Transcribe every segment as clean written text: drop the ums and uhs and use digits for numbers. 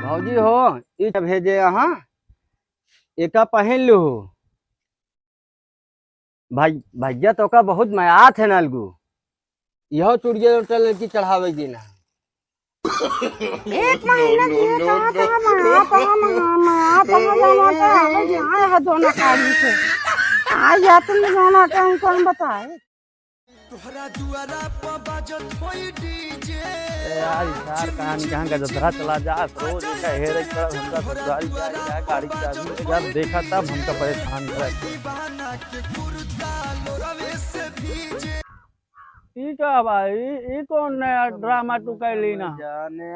भौजी हो ई भेजे अहाँ एका पहन लू भाई भैया तो का बहुत मयात है नलगू यह चुड़िया लड़की चढ़ावे की ना एक महीना किए कहाँ है दोनों काली से आ जा तुम जाना हमको हम बताए यार कहानी कहाँ का जतरा चला जा रोज हेरे हमका ससुराल गाड़ी जब देखा तब हमका परेशान ठीक है भाई ये कौन नया ड्रामा तू कैली ना जाने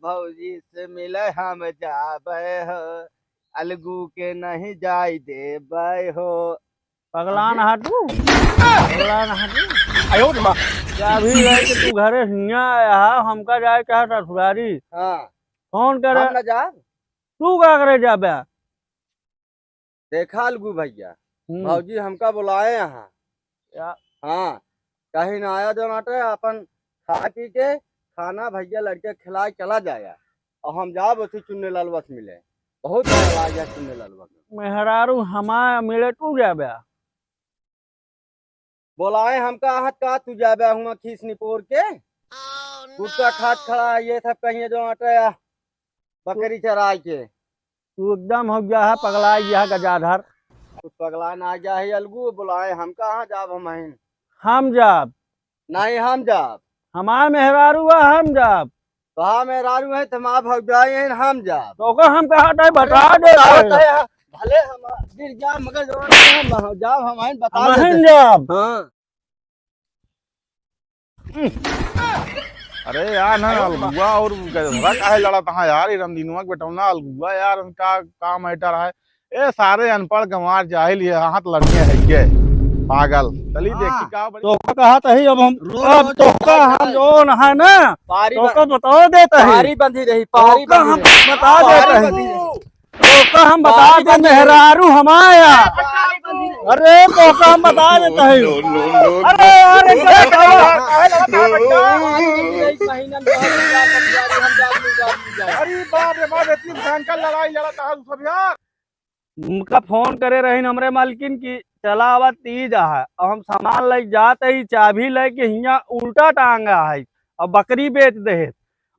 भौजी से मिले हम जाबे हो अलगू के नहीं जाई देबे हो पगलान हाटू आयो अभी तू घरे हिया आया हमका जाए कहा ससुरारी हाँ कौन करे ना जा तू क्या करे जाबे देखा अलगू भैया भौजी हमका बुलाए यहाँ हाँ कहीं ना आया जो नाटे अपन खा पी के खाना भैया लड़के खिलाए चला जाया और हम जा उसी चुन्ने लाल बस मिले बहुत चुन्ने लाल बस मेहरारू हमारे मिले तू जाबे बोलाए हमका हाथ का तू जाबे हुआ खीस निपोर के गुटका खाट खड़ा ये सब कहीं जो नाटे बकरी चराय के तू एकदम हो गया है पगला गया गजाधर कुछ पगला ना गया है अलगू बुलाए हम कहाँ जाब हम जाब नहीं हम जाब हमारे मेहरारू है हम जाब कहा मेहरारू है तुम आप जाए हम जाब तो हम कहा बता दे भले हम गिर जा मगर हम जाब हम बता हम जाब हाँ अरे यार ना अलगुआ और काहे लड़ा था यार रमदीनुआ के बेटौना अलगुआ यार उनका काम मैटर है ए सारे अनपढ़ गंवार जाहिल ये हाथ लड़ने है ये पागल चली देखी का तो कहा तही अब हम तो का हम जो है ना तो का बता देता है पारी बंधी रही पारी हम बता देता है तो का हम बता दे मेहरारू हमाया अरे तो का हम बता देता है अरे अरे बाप रे बाप इतनी भयंकर लड़ाई लड़ता है सब यार उनका फोन करे रही हमरे मालकिन की चला आवा तीज है और हम सामान ले जाते ही चाबी लेके हिया उल्टा टांगा है और बकरी बेच दे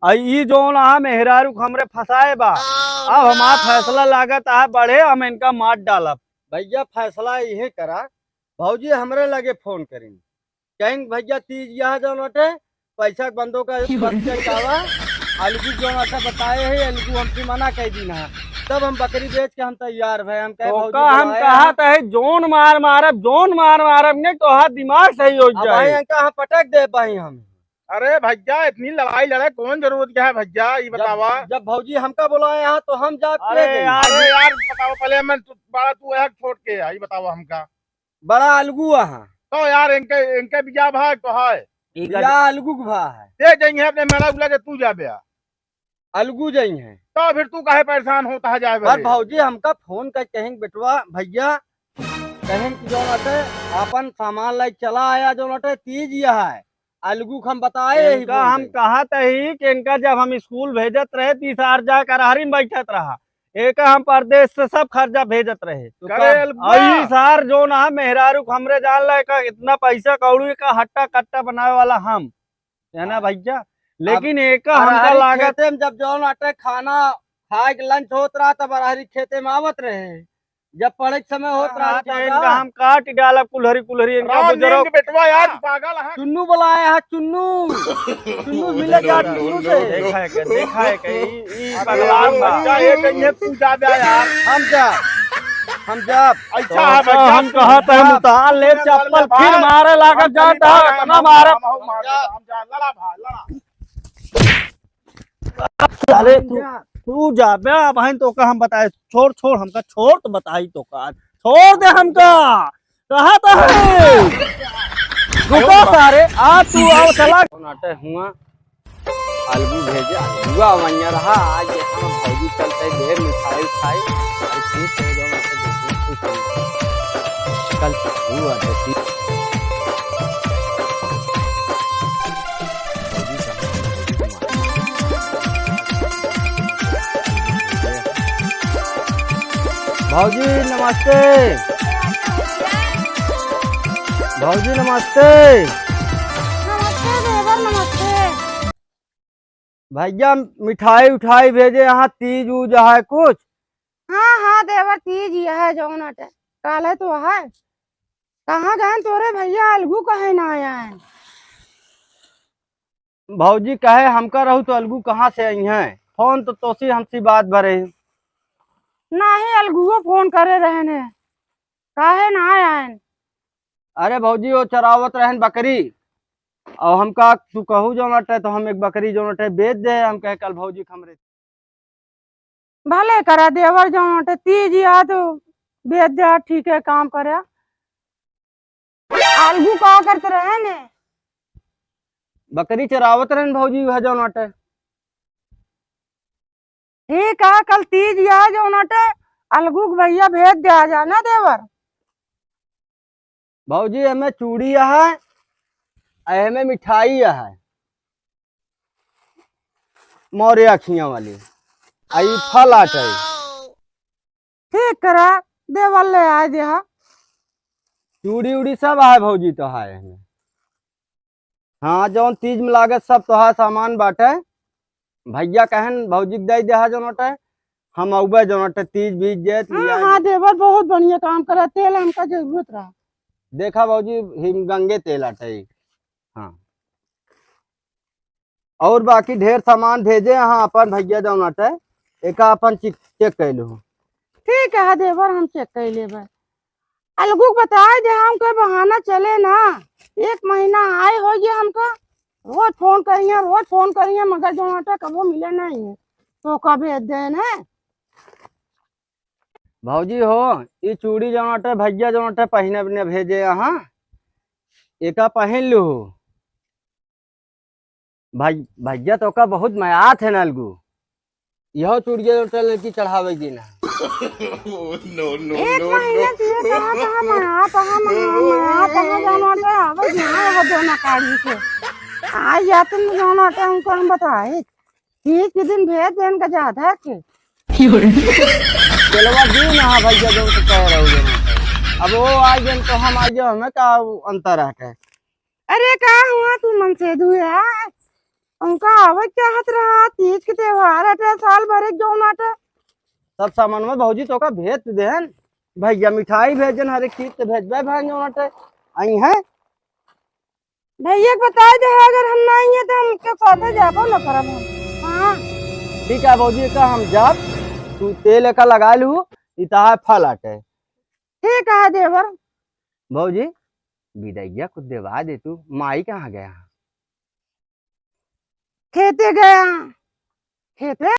ई जो ना मेहरारू हमरे फंसाए बा अब हमारा फैसला लागत है बढ़े हम इनका मार डालब भैया फैसला यही करा भौजी हमरे लगे फोन करेंगे कहेंगे भैया तीज यह जो नोटे पैसा बंदों का अलगू जो नोटे बताए है अलगू हमसे मना कह दी ना तब हम बकरी बेच के हम तैयार भाई हम हम कहा था जोन मार मारब ने तो हाथ दिमाग सही हो जाए हम पटक दे पाई हम अरे भैया इतनी लड़ाई लड़े कौन जरूरत क्या है भैया ये बतावा जब भौजी हमका बुलाए यहाँ तो हम जा अरे यार बताओ पहले मैं बड़ा तू है छोड़ के ये बताओ हमका बड़ा अलगू है तो यार इनके बिया भाई तो है अलगू भा है दे जाएंगे अपने मेरा बुला के तू जा बे अलगू जाई है तो फिर तू काहे परेशान होता है जाए भौजी हमका फोन कर कहेंगे बेटवा भैया कहेंगे जो नटे अपन सामान लाइक चला आया जो नटे तीज यह है अलगू हम बताए हम कहा ही कि इनका जब हम स्कूल भेजत रहे 30 जा करहारी में बैठत रहा एक हम परदेश से सब खर्चा भेजत रहे तो सार जो ना मेहरारू हमरे जान ला इतना पैसा कौड़ी का हट्टा कट्टा बनावे वाला हम है ना भैया लेकिन एक हमका लागत है जब जो नाटे खाना खाए लंच होत रहा तब अरहरी खेते में आवत रहे जब पढ़े समय होत रहा इनका हम काट डाला कुल्हरी इनका बेटवा यार पागल है चुन्नू बुलाए हैं चुन्नू मिले जा चुन्नू से देखा है ई पगलान बच्चा ये कहीं पूजा दे यार हम जब अच्छा है बच्चा हम कहा था हम उतार ले चप्पल फिर मारे लागत जाता इतना मारे हम जा लड़ा भाई लड़ा अरे तू जा बहन तो का हम बताए छोड़ हमका छोड़ तो बताई तो का छोड़ दे हमका कहा तो है रुको सारे आ तू आओ चला नाटे हुआ अलगू भेजे अलगुआ वहीं रहा आज हम भौजी चलते देर मिठाई खाई और ठीक हो जाओ कल हुआ भौजी नमस्ते। भौजी नमस्ते। नमस्ते देवर नमस्ते। भैया मिठाई उठाई भेजे यहाँ तीज उज है कुछ। हाँ हाँ देवर तीज यह है जौन अटे काले तो है। कहाँ गए तोरे भैया अलगू कहे ना आया है। भौजी कहे हमका रहू तो अलगू कहाँ से आई हैं। फोन तो तोसी हमसी बात भरे। नहीं अलगुओ फोन करे रहने काहे ना आया है। अरे भौजी वो चरावत रहन बकरी और हमका तू कहू जो नटे तो हम एक बकरी जो नटे बेच दे। हम कहे कल भौजी खमरे भले करा देवर जौन अटे तीज या तो बेच दे ठीक है काम करे। अलगू कहा करते रहे ने बकरी चरावत रहन भौजी वह जो नटे। ठीक है कल तीज या जौन अटे अलगू के भैया भेज दिया जाना देवर। भौजी हमें चूड़ी है हमें मिठाई है मोरे अखियां वाली आई फल आटे। ठीक करा देवर ले आ दिया। चूड़ी उड़ी सब है भौजी तो है हमें। हाँ जौन तीज में लागत सब तो है सामान बाटे। भैया कहन भौजी के दे दे जो नटे हम अउबे जो नटे तीज बीज जेत हाँ लिया। हाँ देवर बहुत बढ़िया काम करे तेल हमका जरूरत रहा। देखा भौजी हिमगंगे तेल आटे। हाँ और बाकी ढेर सामान भेजे यहाँ अपन भैया जो नटे एक अपन चेक कैलू। ठीक है देवर हम चेक कर लेबे। अलगू को बताए दे हमके बहाना चले ना। एक महीना आए हो गया हमका रोज फोन करिए मगर जो आटा कबो मिले नहीं है तो कब भेज देने। भौजी हो ये चूड़ी जो नटे भैया जो नटे पहने ने भेजे यहाँ एक पहन लू। भाई भैया तो का बहुत मयात है नलगू यह चूड़िया जो लड़की चढ़ावे की ना। एक महीना से ये कहाँ जाना था अब यहाँ हो दोनों काढ़ी से आज जाते न जाना था हमको हम बताए तीज के दिन भेज देन का ज्यादा है के। चलवा दी ना भैया जो तो कह रहे हो अब वो आ गए तो हम आ गए हमें का अंतर है। अरे का हुआ तू मन से दुआ उनका आवत चाहत रहा तीज के त्योहार अटे साल भर एक जो नाटे सब सामान में भौजी तो का भेज देन। भैया मिठाई भेजन हर एक चीज तो भेजबे भाई जो नटे आई है। भैया को बता दे अगर हम नहीं है तो हम के साथे जाबो न करब हम। हाँ ठीक है भौजी का हम जाब तू तेल का लगा लू इता फल आटे। ठीक है देवर। भौजी विदैया कुछ देवा दे तू माई कहाँ गया। खेते गया खेते